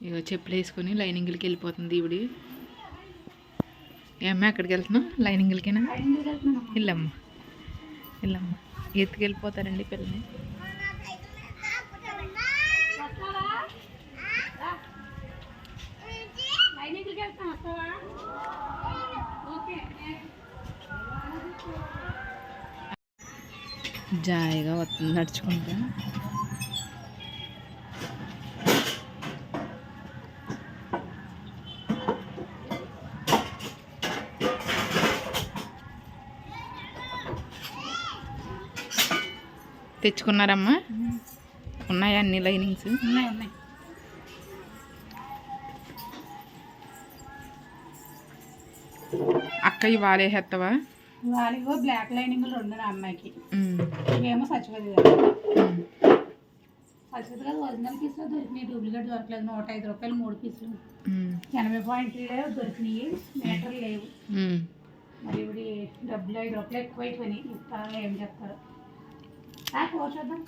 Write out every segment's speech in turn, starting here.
ఇగో చెప్పులు వేసుకొని లైనింగ్లకి వెళ్ళిపోతుంది ఇవిడి. ఏమ్మా ఎక్కడికి వెళ్తున్నావు? లైనింగ్లకేనా? వెళ్ళమ్మా వెళ్ళమ్మా. ఎత్తుకెళ్ళిపోతారండి పిల్లని. జాయిగా వస్తుంది నడుచుకుంటా. తెచ్చుకున్నారమ్మా? ఉన్నాయా అన్ని లైనింగ్స్? ఉన్నాయి. అక్క ఇవాళ వేసేస్తావా? వాళ్ళిగో బ్లాక్ లైనింగ్ 2 నా అమ్మాయికి. ఇవేమో సచివది గారు ఒరిజినల్ పీస్లో దొరికినాయి, డూప్లికేట్ దొరకలేదు. 105 రూపాయలు 3 పీసులు. 80.3 దొరికినాయి, మీటర్లు లేవు. మరి ఇప్పుడు 75 రూపాయలు ఎక్కువ అయిపోయినాయి. ఇస్తారో ఏం చెప్తారు. చూద్దాం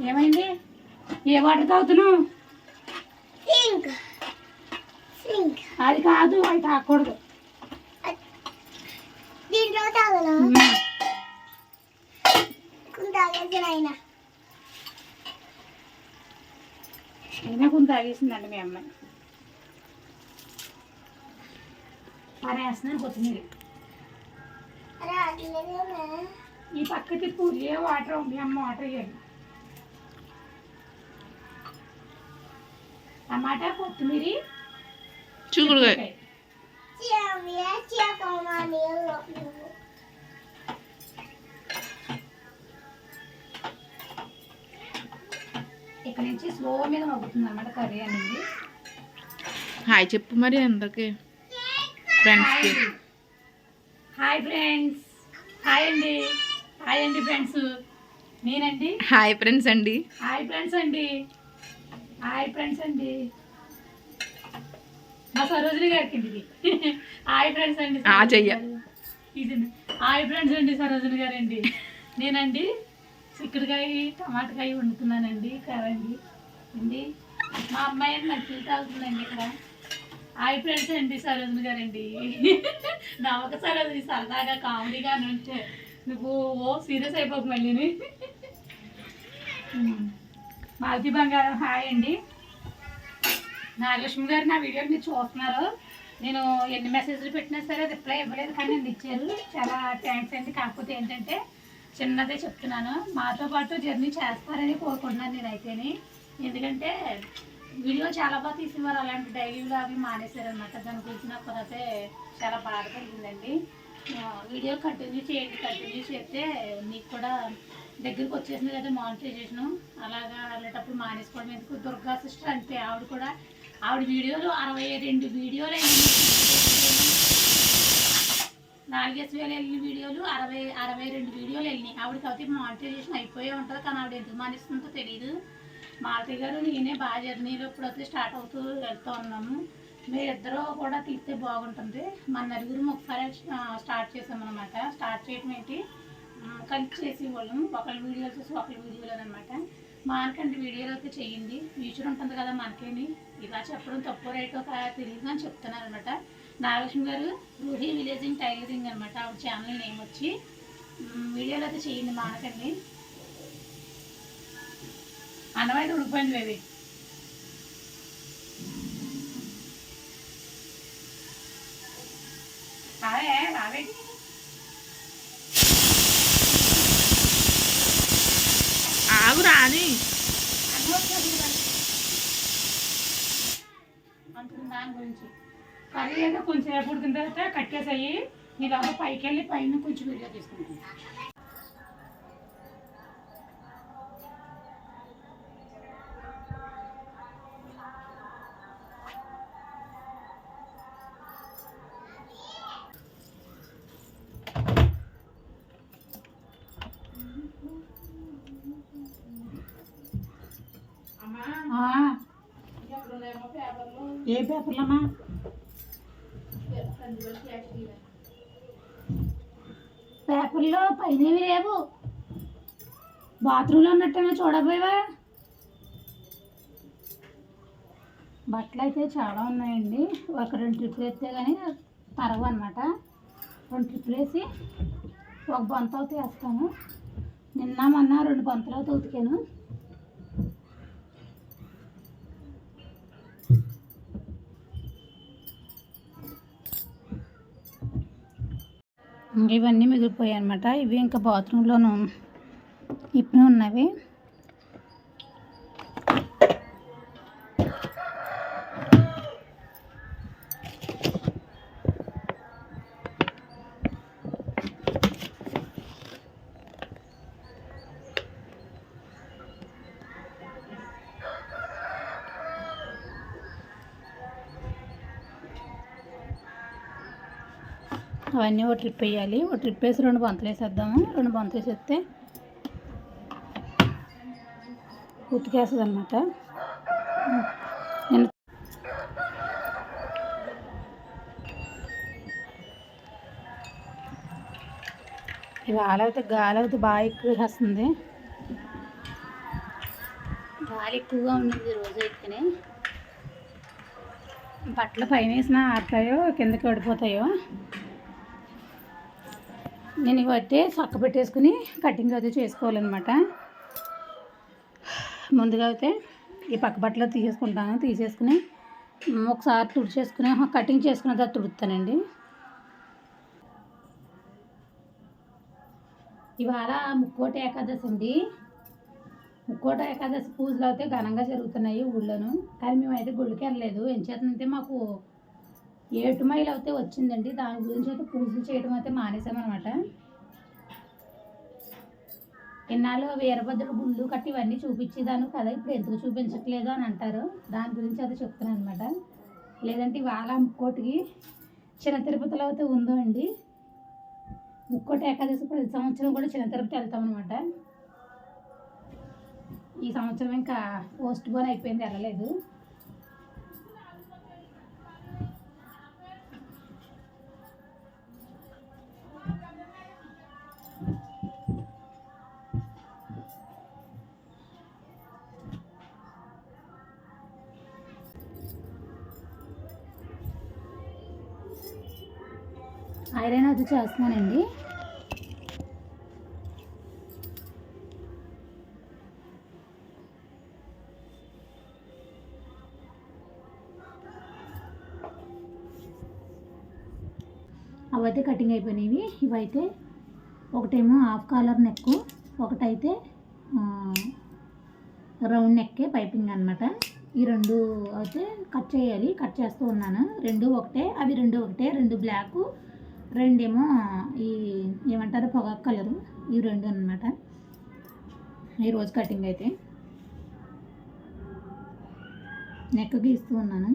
ఏమైంది. ఏ వాటర్ తాగుతున్నావు? అది కాదు, అది తాగకూడదు. అయినా కొంత తాగేసిందండి మీ అమ్మాయి. పారేస్తున్నాను కొత్తిమీర. ఈ పక్క తిప్పు. ఏ వాటర్ మీ అమ్మ వాటర్ ఇవ్వండి. టమాటా, కొత్తిమీర, చిక్కుడుకాయ. ఇక్కడ నుంచి స్లో మీద మగ్గుతుంది అన్నమాట కర్రీ అనేది. హాయ్ చెప్పు మరి అందరికి ఫ్రెండ్స్కి. Hi friends. హాయ్ అండి. హాయ్ అండి ఫ్రెండ్స్. నేనండి. హాయ్ ఫ్రెండ్స్ అండి. హాయ్ ఫ్రెండ్స్ అండి. హాయ్ ఫ్రెండ్స్ అండి. మా సరోజిని గారికి ఇది. హాయ్ ఫ్రెండ్స్ అండి. ఇది హాయ్ ఫ్రెండ్స్ అండి సరోజిని గారండి. నేనండి చిక్కుడుకాయ టమాటకాయ వండుతున్నానండి. కరండి అండి. మా అమ్మాయి మంచిగా తాగుతుందండి ఇక్కడ. హాయ్ ఫ్రెండ్స్ అండి సరోజిని గారండి. నమ్మక సరోజిని సరదాగా కామెడీగా ఉంటే నువ్వు సీరియస్ అయిపోకు మళ్ళీ. మాలతి బంగారం హాయ్ అండి. నాగలక్ష్మి గారు నా వీడియోని మీరు చూస్తున్నారు. నేను ఎన్ని మెసేజ్లు పెట్టినా సరే రిప్లై ఇవ్వలేదు, కానీ నన్ను ఇచ్చారు. చాలా థ్యాంక్స్ అండి. కాకపోతే ఏంటంటే చిన్నదే చెప్తున్నాను, మాతో పాటు జర్నీ చేస్తారని కోరుకుంటున్నాను నేనైతేని. ఎందుకంటే వీడియో చాలా బాగా తీసేవారు, అలాంటి డైలీలో అవి మానేశారనమాట. దాని గురించి నాకు అయితే చాలా బాధ కలిగిందండి. వీడియో కంటిన్యూ చేయండి. కంటిన్యూ చేస్తే మీకు కూడా దగ్గరికి వచ్చేసింది కదా మానిటైజేషను. అలాగా వెళ్ళేటప్పుడు మానేసుకోవడం ఎందుకు. దుర్గా సిస్టర్ అంతే, ఆవిడ కూడా ఆవిడ వీడియోలు 62 వీడియోలు అయినాయి. 4,000 వెళ్ళిన వీడియోలు 62 వీడియోలు వెళ్ళినాయి. ఆవిడకి అయితే మానిటైజేషన్ అయిపోయే ఉంటుంది, కానీ ఆవిడ ఎందుకు మానేస్తుందో తెలియదు. మాలతి గారు నేనే బాగా జర్నీలో ఇప్పుడైతే స్టార్ట్ అవుతూ వెళ్తూ ఉన్నాము. మీరిద్దరూ కూడా తీస్తే బాగుంటుంది. మన నలుగురు ఒకసారి స్టార్ట్ చేసామన్నమాట. స్టార్ట్ చేయడం ఏంటి, కలిసి చేసేవాళ్ళం. ఒకళ్ళ వీడియోలు చూసి ఒకళ్ళ వీడియోలు అనమాట. మనకంటే వీడియోలు అయితే చేయండి, ఫ్యూచర్ ఉంటుంది కదా మనకేమి. ఇలా చెప్పడం తప్పు రైటో తెలియదు అని చెప్తున్నారు అనమాట. నాగలక్ష్మి గారు రూహీ విలేజింగ్ టైలరింగ్ అనమాట ఆవిడ ఛానల్ నేమ్ వచ్చి. వీడియోలు అయితే చేయండి మానకండి. అన్నమైతే ఉడిపోయింది బేబీ. రావే రావే. ఆగు రాని. అంటుంది దాని గురించి. కర్రీ ఏదో కొంచెం ఎప్పుడు తర్వాత కట్టేసాయి. మీరు అలా పైకి వెళ్ళి పైన కొంచెం వీడియో తీసుకుంటాను. ఏ పేపర్లమ్మా? పేపర్లో పైనవి లేవు. బాత్రూంలో ఉన్నట్టేమో చూడబోయేవా? బట్టలు అయితే చాలా ఉన్నాయండి. ఒక 2 ట్రిప్పులు వేస్తే కానీ తరవు అనమాట. 2 ట్రిప్పులు వేసి ఒక బొంత అయితే వేస్తాను. నిన్న మొన్న 2 బొంతలు అయితే ఉతికాను. ఇవన్నీ మిగిలిపోయాయి అనమాట. ఇవి ఇంకా బాత్రూంలోనూ ఇప్పుడు ఉన్నవి. అవన్నీ ఒక ట్రిప్ వేయాలి. ఒక ట్రిప్ వేసి 2 బొంతలు వేసేద్దాము. 2 బొంతలు వేసేస్తే ఉతికేస్తుంది అనమాట. నేను ఇవాళ అయితే గాలి అయితే బాగా ఎక్కువ వస్తుంది. గాలి ఎక్కువగా ఉండింది రోజు అయితేనే. బట్టలు పైన వేసినా ఆడతాయో కిందకి పడిపోతాయో. నేను ఇవైతే చక్క పెట్టేసుకుని కటింగ్ అయితే చేసుకోవాలన్నమాట. ముందుగా అయితే ఈ పక్క బట్టలు తీసేసుకుంటాను. తీసేసుకుని ఒకసారి తుడిచేసుకుని కటింగ్ చేసుకున్న తర్వాత తుడుతానండి. ఇవాళ ముక్కోటి ఏకాదశి అండి. ముక్కోటి ఏకాదశి పూజలు అయితే ఘనంగా జరుగుతున్నాయి ఊళ్ళోను. కానీ మేమైతే గుళ్ళకి వెళ్ళలేదు. ఏం చేతంటే మాకు 7 మైలు అయితే వచ్చిందండి. దాని గురించి అయితే పూజలు చేయడం అయితే మానేసామన్నమాట. ఇన్నాళ్ళు వీరభద్రుడు గుళ్ళు కట్టి ఇవన్నీ చూపించేదాను కదా, ఇప్పుడు ఎందుకు చూపించట్లేదు అని అంటారు. దాని గురించి అయితే చెప్తున్నాను అనమాట. లేదంటే ఇవాళ ముక్కోటికి చిన్న తిరుపతిలో అయితే ఉందో అండి. ముక్కోటి ఏకాదశి ప్రతి సంవత్సరం కూడా చిన్న తిరుపతి వెళ్తామన్నమాట. ఈ సంవత్సరం ఇంకా పోస్ట్ పోన్ అయిపోయింది, వెళ్ళలేదు. ఐరన్ అది చేస్తున్నానండి. అవైతే కటింగ్ అయిపోయినాయి. ఇవైతే ఒకటేమో హాఫ్ కాలర్ నెక్, ఒకటైతే రౌండ్ నెక్కే పైపింగ్ అనమాట. ఈ 2 అయితే కట్ చేయాలి. కట్ చేస్తూ ఉన్నాను. 2 ఒకటే, అవి 2 ఒకటే. 2 బ్లాక్, 2 ఏమో ఈ ఏమంటారు పొగాకు కలరు. ఈ 2 అనమాట ఈరోజు కటింగ్ అయితే. నెక్ గీస్తూ ఉన్నాను.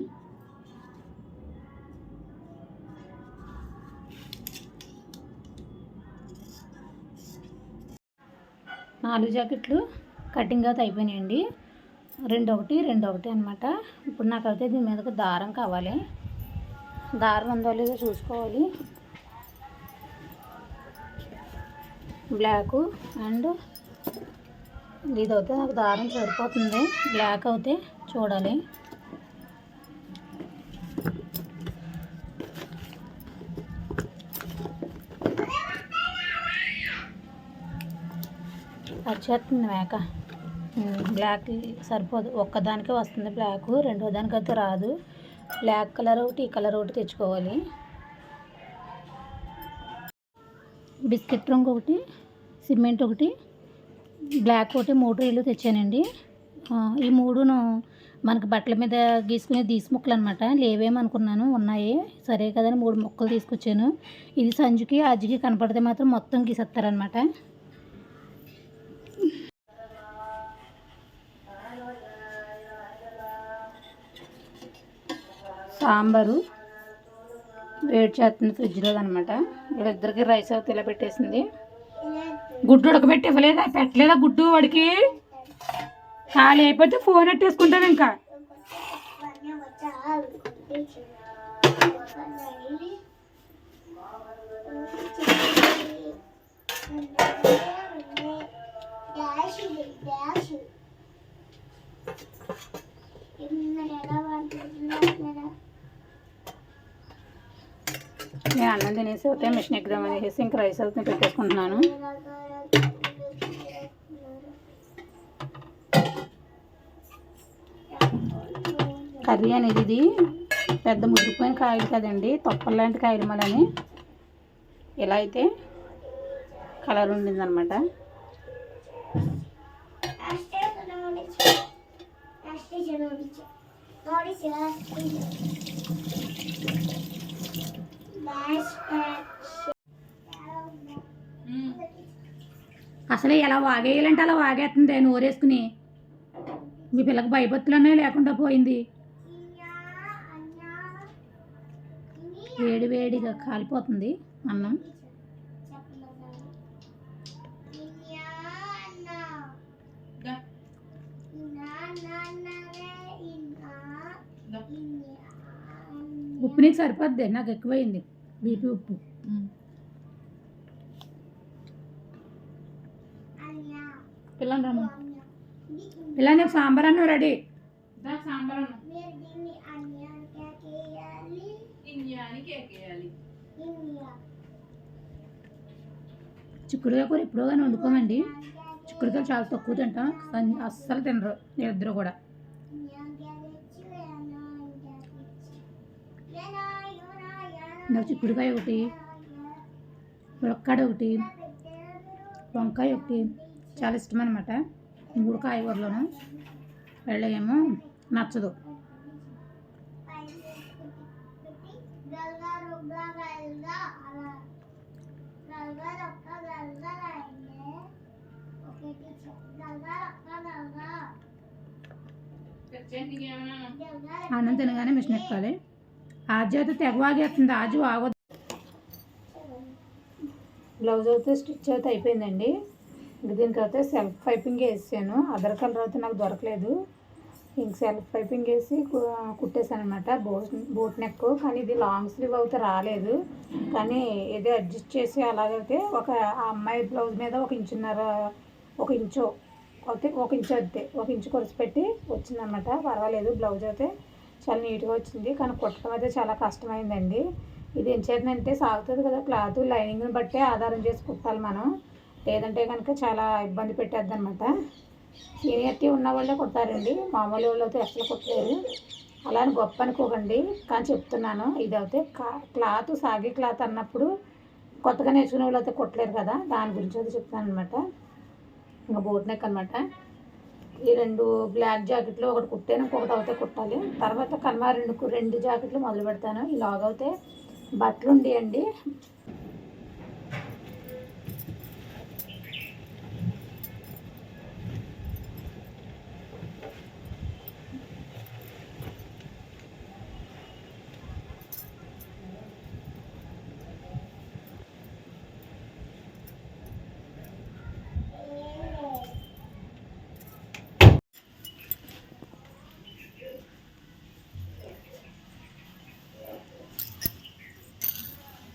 నాలుగు జాకెట్లు కటింగ్ అయితే అయిపోయినాయండి. 2 ఒకటి 2 ఒకటి అనమాట. ఇప్పుడు నాకైతే దీని మీదకి దారం కావాలి. దారం ఉందో లేదో చూసుకోవాలి. బ్లాక్ అండ్ ఇదైతే నాకు దారం సరిపోతుంది. బ్లాక్ అయితే చూడాలి. వచ్చేస్తుంది మేక. బ్లాక్ సరిపోదు, ఒక్కదానికే వస్తుంది బ్లాక్. రెండో దానికి అయితే రాదు. బ్లాక్ కలర్ ఒకటి, ఈ కలర్ ఒకటి తెచ్చుకోవాలి. బిస్కెట్ రంగు ఒకటి, సిమెంట్ ఒకటి, బ్లాక్ ఒకటి, 3 రీలు తెచ్చానండి. ఈ 3ను మనకి బట్టల మీద గీసుకునే దీసి ముక్కలు అనమాట. లేవేమనుకున్నాను, ఉన్నాయి సరే కదని 3 ముక్కలు తీసుకొచ్చాను. ఇది సంజుకి అజ్జికి కనపడితే మాత్రం మొత్తం గీసేస్తారనమాట. సాంబారు వేడి చేస్తుంది ఫ్రిడ్జ్లో అనమాట. వీళ్ళిద్దరికి రైస్ అయితే ఇలా పెట్టేసింది. గుడ్డు ఉడకబెట్టి ఇవ్వలేదా, పెట్టలేదా గుడ్డు వాడికి? ఖాళీ అయిపోతే ఫోన్ పెట్టేసుకుంటాను ఇంకా. నేను అన్నం తినేసి అయితే మిషన్ ఎక్కుదాం అనేసి ఇంక రైస్ అవుతుంది పెట్టేసుకుంటున్నాను. కర్రీ అనేది ఇది పెద్ద ముద్దుపోయిన కాయలు కదండి, తొప్పలు లాంటి కాయలు మళ్ళీ ఇలా అయితే కలర్ ఉండిందనమాట. అసలే ఎలా వాగేయాలంటే అలా వాగేస్తుంది నోరేసుకుని. మీ పిల్లకి భయభత్తులనే లేకుండా పోయింది. వేడి వేడిగా కాలిపోతుంది అన్నం. ఉప్పు నీకు సరిపోద్ది, నాకు ఎక్కువైంది బీపీ ఉప్పు. పిల్లలు పిల్ల నీకు సాంబార్ అన్నం రెడీ. సాంబార్ అన్నం చిక్కుడుకాయ కూర ఎప్పుడో కానీ వండుకోమండి. చిక్కుడుకాయలు చాలా తక్కువ తింటాం, అస్సలు తినరు వీళ్ళిద్దరూ కూడా. నాకు చిక్కుడుకాయ ఒకటి, ములక్కాడ ఒకటి, వంకాయ ఒకటి చాలా ఇష్టం అనమాట. 3 కాయగూరలోను వెళ్ళేమో నచ్చదు. అన్నం తినగానే మిషన్ ఎక్కాలి. ఆజు అయితే తెగవాగేస్తుంది, ఆజు ఆగదు. బ్లౌజ్ అయితే స్టిచ్ అయితే అయిపోయిందండి. ఇంక దీనికి అయితే సెల్ఫ్ పైపింగ్ వేసాను. అదర్ కలర్ అయితే నాకు దొరకలేదు, ఇంక సెల్ఫ్ పైపింగ్ వేసి కుట్టేశాను అనమాట. బోట్ నెక్, కానీ ఇది లాంగ్ స్లీవ్ అయితే రాలేదు, కానీ ఏదో అడ్జస్ట్ చేసి అలాగైతే ఆ అమ్మాయి బ్లౌజ్ మీద 1 ఇంచున్నర 1 ఇంచు అయితే 1 ఇంచు అయితే 1 ఇంచు కొలిసి పెట్టి వచ్చిందనమాట. పర్వాలేదు, బ్లౌజ్ అయితే చాలా నీట్గా వచ్చింది, కానీ కుట్టడం అయితే చాలా కష్టమైందండి. ఇది ఏం చేద్దంటే సాగుతుంది కదా క్లాత్, లైనింగ్ని బట్టే ఆధారం చేసి కుట్టాలి మనం, లేదంటే కనుక చాలా ఇబ్బంది పెట్టేద్ది అనమాట. సీనియర్టీ ఉన్న వాళ్ళే కుడతారండి, మామూలు వాళ్ళు అయితే అసలు కుట్టలేరు. అలా అని గొప్ప అనుకోకండి, కానీ చెప్తున్నాను. ఇది అయితే క్లాత్ సాగే క్లాత్ అన్నప్పుడు కొత్తగా నేర్చుకునే వాళ్ళు అయితే కుట్టలేరు కదా, దాని గురించి అయితే చెప్తాను అనమాట. ఇంకా బోట్ నెక్ అనమాట. ఈ 2 బ్లాక్ జాకెట్లు ఒకటి కుట్టాను, ఇంకొకటి అయితే కుట్టాలి. తర్వాత కనుమ 2 జాకెట్లు మొదలు పెడతాను. ఇలాగైతే బట్టలు ఉండేయండి.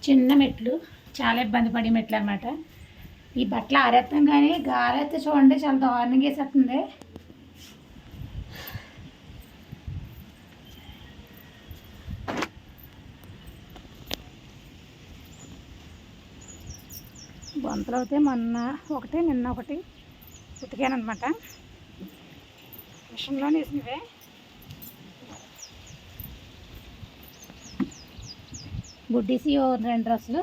చిన్న మెట్లు, చాలా ఇబ్బంది పడే మెట్లు అనమాట. ఈ బట్టలు ఆరేస్తాం కానీ గారైతే చూడండి చాలా దారుణంగా వేసేస్తుంది. బొంతలు అయితే మొన్న ఒకటి నిన్న ఒకటి ఉతికాను అనమాట, మిషన్లో వేసినవే. బుడ్డీసి 2 డ్రెస్సులు.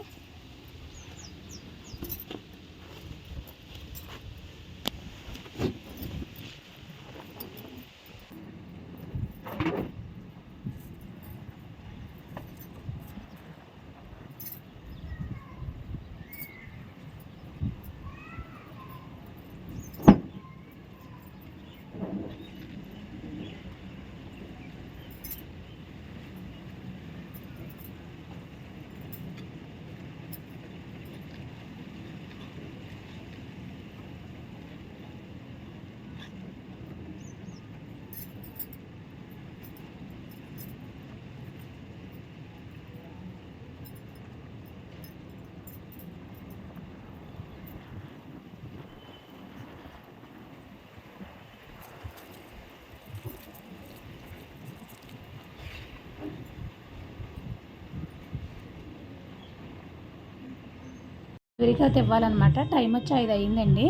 డెలివరీకి అయితే ఇవ్వాలన్నమాట. టైం వచ్చి 5 అయిందండి.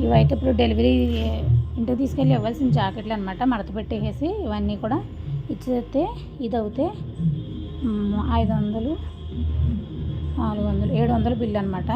ఇవైతే ఇప్పుడు డెలివరీ ఇంటికి తీసుకెళ్ళి ఇవ్వాల్సిన జాకెట్లు అనమాట. మడత పెట్టేసి ఇవన్నీ కూడా ఇచ్చేస్తే ఇది అవుతే 500, 400, 700 బిల్లు అనమాట.